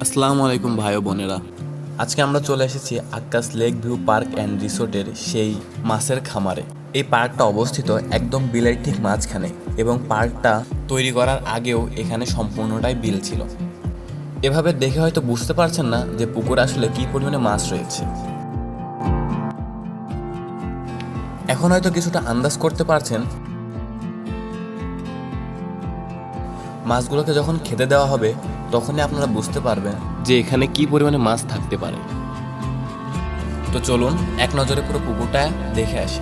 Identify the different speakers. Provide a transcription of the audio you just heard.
Speaker 1: আসসালামু আলাইকুম ভাই ও বোনেরা।
Speaker 2: আজকে আমরা চলে এসেছি Akkas lake view park and রিসোর্টের সেই মাছের খামারে। এই পার্কটা অবস্থিত একদম বিলের ঠিক মাঝখানে এবং পার্কটা তৈরি করার আগেও এখানে সম্পূর্ণটাই বিল ছিল। এভাবে দেখে হয়তো বুঝতে পারছেন না যে পুকুরে আসলে কী পরিমাণে মাছ রয়েছে। এখন হয়তো কিছুটা আন্দাজ করতে পারছেন, মাছগুলোকে যখন খেতে দেওয়া হবে তখনই আপনারা বুঝতে পারবেন যে এখানে কী পরিমাণে মাছ থাকতে পারে। তো চলুন এক নজরে পুরো পুকুরটা দেখে আসি।